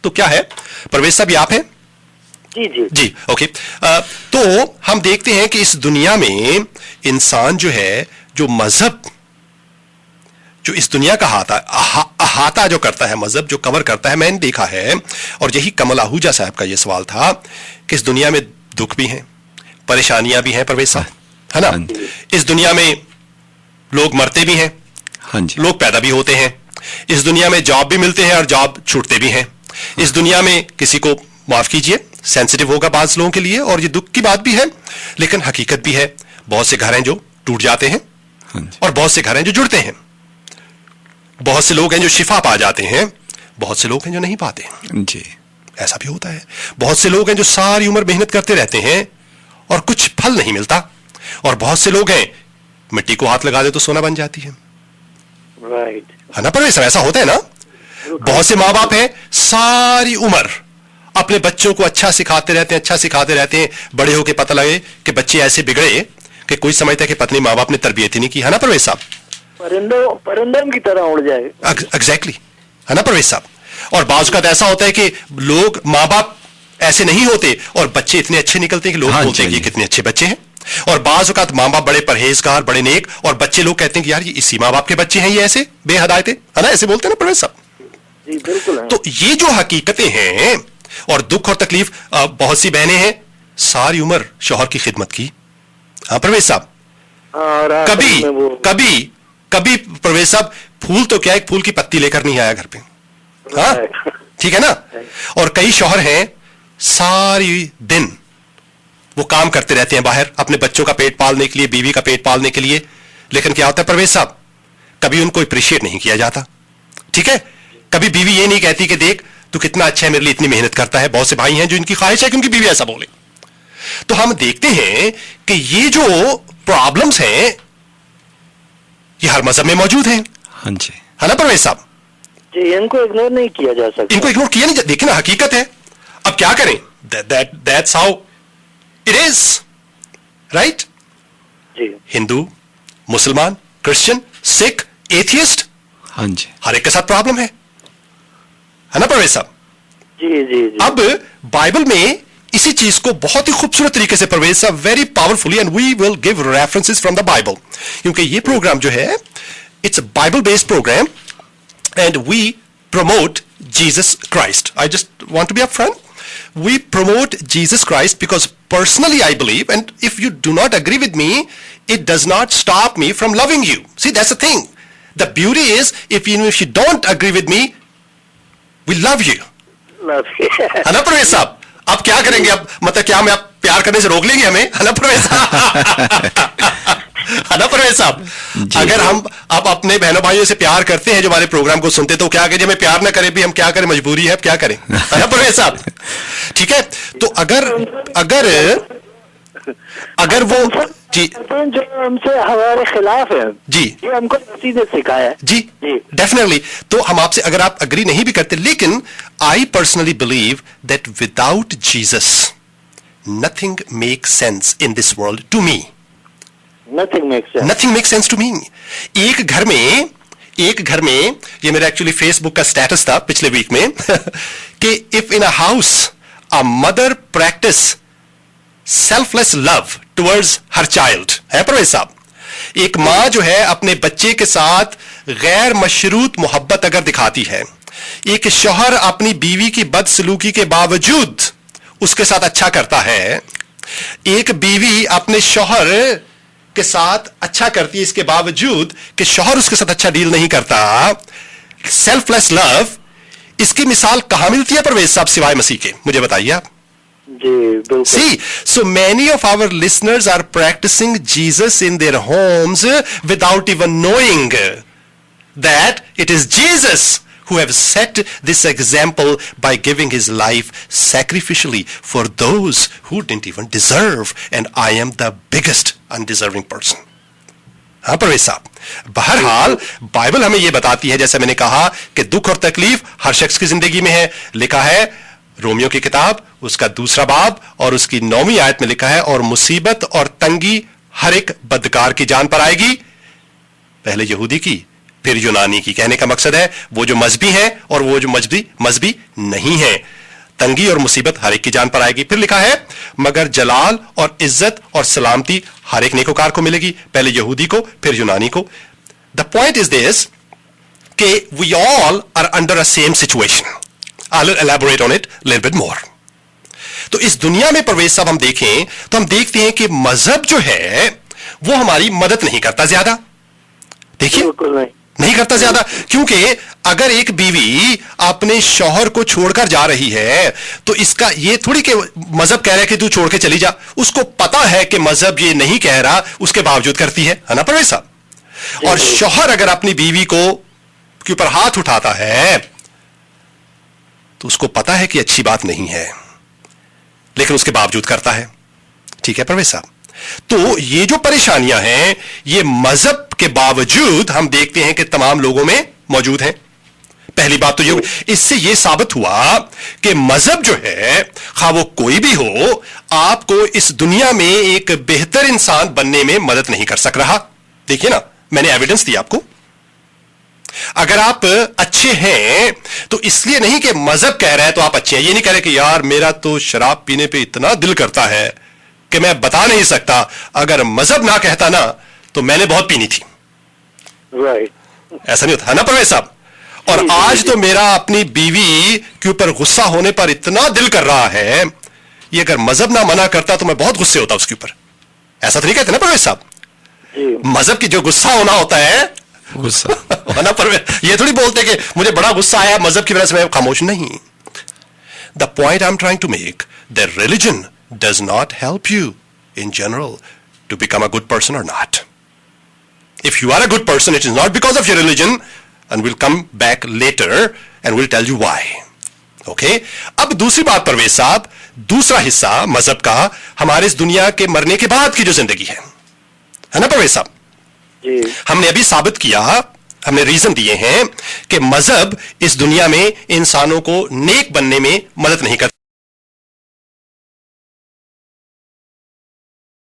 تو کیا ہے پرویز صاحب، یہ آپ ہیں؟ جی جی جی اوکے. تو ہم دیکھتے ہیں کہ اس دنیا میں انسان جو ہے، جو مذہب، جو اس دنیا کا احاطہ جو کرتا ہے، مذہب جو کور کرتا ہے، میں نے دیکھا ہے، اور یہی کمل آہوجا صاحب کا یہ سوال تھا کہ اس دنیا میں دکھ بھی ہیں، پریشانیاں بھی ہیں پرویز صاحب، ہے نا؟ اس دنیا میں لوگ مرتے بھی ہیں، لوگ پیدا بھی ہوتے ہیں، اس دنیا میں جاب بھی ملتے ہیں اور جاب چھوٹتے بھی ہیں، اس دنیا میں کسی کو معاف کیجئے سینسٹیو ہوگا بعض لوگوں کے لیے، اور یہ دکھ کی بات بھی ہے، لیکن حقیقت بھی ہے، بہت سے گھر ہیں جو ٹوٹ جاتے ہیں اور بہت سے گھر ہیں جو جڑتے ہیں، بہت سے لوگ ہیں جو شفا پا جاتے ہیں، بہت سے لوگ ہیں جو نہیں پاتے جی، ایسا بھی ہوتا ہے. بہت سے لوگ ہیں جو ساری عمر محنت کرتے رہتے ہیں اور کچھ پھل نہیں ملتا، اور بہت سے لوگ ہیں مٹی کو ہاتھ لگا دے تو سونا بن جاتی ہے، ہے نا پرویز صاحب؟ ایسا ہوتا ہے نا. بہت سے ماں باپ ہیں ساری عمر اپنے بچوں کو اچھا سکھاتے رہتے ہیں، بڑے ہو کے پتہ لگے کہ بچے ایسے بگڑے کہ کوئی سمجھتا ہے کہ پتنی ماں باپ نے تربیت ہی نہیں کی، ہے نا پرویز صاحب؟ پرندوں کی طرح اڑ جائے. ایگزیکٹلی، ہے نا پرویز صاحب؟ اور بعض اوقات ایسا ہوتا ہے کہ لوگ، ماں باپ ایسے نہیں ہوتے اور بچے اتنے اچھے نکلتے ہیں کہ لوگ بولتے ہیں کہ یہ کتنے اچھے بچے ہیں. اور بعض اوقات ماں باپ بڑے پرہیزگار، بڑے نیک، اور بچے لوگ کہتے ہیں کہ یار یہ اسی ماں باپ کے بچے ہیں، یہ ایسے بے ہدایتیں، ہے نا؟ ایسے بولتے ہیں نا پرویز صاحب؟ جی بالکل. تو یہ جو حقیقتیں ہیں اور دکھ اور تکلیف، بہت سی بہنیں ہیں ساری عمر شوہر کی خدمت کی، ہاں پرویز صاحب، کبھی پرویز صاحب پھول تو کیا، ایک پھول کی پتی لے کر نہیں آیا گھر پہ، ہاں ٹھیک ہے نا؟ اور کئی شوہر ہیں ساری دن وہ کام کرتے رہتے ہیں باہر اپنے بچوں کا پیٹ پالنے کے لیے، بیوی کا پیٹ پالنے کے لیے، لیکن کیا ہوتا ہے پرویز صاحب؟ کبھی ان کو اپریشیٹ نہیں کیا جاتا، ٹھیک ہے؟ کبھی بیوی یہ نہیں کہتی کہ دیکھ تو کتنا اچھا ہے، میرے لیے اتنی محنت کرتا ہے. بہت سے بھائی ہیں جو ان کی خواہش ہے کہ ان کی بیوی ایسا بولے. تو ہم دیکھتے ہیں کہ یہ جو پرابلمز ہیں یہ ہر مذہب میں موجود ہیں، ہاں جی، ہے نا پرویز صاحب؟ جی ان کو اگنور نہیں کیا جا سکتا، ان کو اگنور کیا نہیں، دیکھیں نا حقیقت ہے. اب کیا کریں؟ That's how it is, right? جی ہندو، مسلمان، کرسچن، سکھ، ایتھیسٹ، ہاں جی، ہر ایک کے ساتھ پرابلم ہے نا پرویز صاحب؟ جی جی جی. اب بائبل میں اسی چیز کو بہت ہی خوبصورت طریقے سے پرویز صاحب very powerfully, and we will give references from the Bible, کیونکہ یہ پروگرام جو ہے it's a Bible based programme and we promote Jesus Christ. I just want to be up front. We promote Jesus Christ because personally I believe, and if you do not agree with me, it does not stop me from loving you. See, that's the thing. The beauty is, if you don't agree with me, we love you. ہے نا پرویز صاحب؟ اب کیا کریں گے؟ اب مطلب کیا ہمیں آپ پیار کرنے سے روک لیں گے ہمیں، ہے نا پرویز صاحب؟ ہے نا پرویز صاحب؟ اگر ہم اب اپنے بہنوں بھائیوں سے پیار کرتے ہیں جو ہمارے پروگرام کو سنتے، تو کیا کہ ہمیں پیار نہ کرے بھی ہم کیا کریں، مجبوری ہے، اب کیا کریں، ہے نا پرویز صاحب؟ ٹھیک ہے. تو اگر وہ جی جو ہم سے ہمارے خلاف ہے، جی یہ ہم کو اسی نے سکھایا ہے. جی ڈیفینیٹلی. تو ہم آپ سے اگر آپ اگری نہیں بھی کرتے، لیکن I personally believe that without Jesus nothing make sense in this world to me. Nothing makes sense to me. ایک گھر میں یہ میرا ایکچولی فیس بک کا سٹیٹس تھا پچھلے ویک میں کہ if in a house a mother practice selfless love towards her child، ہے پرویز صاحب؟ ایک ماں جو ہے اپنے بچے کے ساتھ غیر مشروط محبت اگر دکھاتی ہے، ایک شوہر اپنی بیوی کی بد سلوکی کے باوجود اس کے ساتھ اچھا کرتا ہے، ایک بیوی اپنے شوہر کے ساتھ اچھا کرتی ہے اس کے باوجود کہ شوہر اس کے ساتھ اچھا ڈیل نہیں کرتا، سیلف لیس لو، اس کی مثال کہاں ملتی ہے پرویز صاحب سوائے مسیح کے؟ مجھے بتائیے آپ. جی بالکل. See, so many of our listeners are practicing Jesus in their homes without even knowing that it is Jesus who have set this example by giving his life sacrificially for those who didn't even deserve, and I am the biggest undeserving person. ہاں پرویز صاحب، بہرحال Bible ہمیں یہ بتاتی ہے، جیسے میں نے کہا کہ دکھ اور تکلیف ہر شخص کی زندگی میں ہے. لکھا ہے رومیو کی کتاب اس کا 2 باب اور اس کی 9ویں آیت میں لکھا ہے، اور مصیبت اور تنگی ہر ایک بدکار کی جان پر آئے گی، پہلے یہودی کی پھر یونانی کی. کہنے کا مقصد ہے وہ جو مذہبی ہیں اور وہ جو مذہبی نہیں ہیں. تنگی اور مصیبت ہر ایک کی جان پر آئے گی. پھر لکھا ہے مگر جلال اور عزت اور سلامتی ہر ایک نیکوکار کو ملے گی, پہلے یہودی کو پھر یونانی کو. دا پوائنٹ از دس کہ we all are under a same situation. I will elaborate on it little bit more. تو اس دنیا میں پرویز صاحب ہم دیکھیں تو ہم دیکھتے ہیں کہ مذہب جو ہے وہ ہماری مدد نہیں کرتا زیادہ. دیکھیے بالکل نہیں کرتا زیادہ, کیونکہ اگر ایک بیوی اپنے شوہر کو چھوڑ کر جا رہی ہے تو اس کا یہ تھوڑی کہ مذہب کہہ رہا ہے کہ تو چھوڑ کے چلی جا. اس کو پتا ہے کہ مذہب یہ نہیں کہہ رہا, اس کے باوجود کرتی ہے نا پرویز صاحب. اور شوہر اگر اپنی بیوی کو کے اوپر ہاتھ اٹھاتا ہے تو اس کو پتا ہے کہ اچھی بات نہیں ہے, لیکن اس کے باوجود کرتا ہے. ٹھیک ہے پرویز صاحب. تو یہ جو پریشانیاں ہیں یہ مذہب کے باوجود ہم دیکھتے ہیں کہ تمام لوگوں میں موجود ہیں. پہلی بات تو یہ, اس سے یہ ثابت ہوا کہ مذہب جو ہے خواہ وہ کوئی بھی ہو آپ کو اس دنیا میں ایک بہتر انسان بننے میں مدد نہیں کر سک رہا. دیکھیے نا, میں نے ایویڈنس دی آپ کو. اگر آپ اچھے ہیں تو اس لیے نہیں کہ مذہب کہہ رہا ہے تو آپ اچھے ہیں. یہ نہیں کہہ رہے کہ یار میرا تو شراب پینے پہ اتنا دل کرتا ہے کہ میں بتا نہیں سکتا, اگر مذہب نہ کہتا نا تو میں نے بہت پینی تھی. رائٹ. ایسا نہیں ہوتا ہے نا پرویز صاحب. اور آج تو میرا اپنی بیوی کے اوپر غصہ ہونے پر اتنا دل کر رہا ہے, یہ اگر مذہب نہ منع کرتا تو میں بہت غصے ہوتا اس کے اوپر. ایسا تو نہیں کہتے نا پرویز صاحب. مذہب کی جو غصہ ہونا ہوتا ہے غصہ یہ تھوڑی بولتے کہ مجھے بڑا غصہ آیا مذہب کی وجہ سے میں خاموش نہیں. The point I am trying to make, the religion does not help you in general to become a good person or not. If you are a good person, it is not because of your religion, and we'll come back later and we'll tell you why. Okay? اب دوسری بات پرویز صاحب, دوسرا حصہ مذہب کا ہمارے اس دنیا کے مرنے کے بعد کی جو زندگی ہے نا پرویز صاحب. جی ہم نے ابھی ثابت کیا, ہم نے ریزن دیے ہیں کہ مذہب اس دنیا میں انسانوں کو نیک بننے میں مدد نہیں کرتا.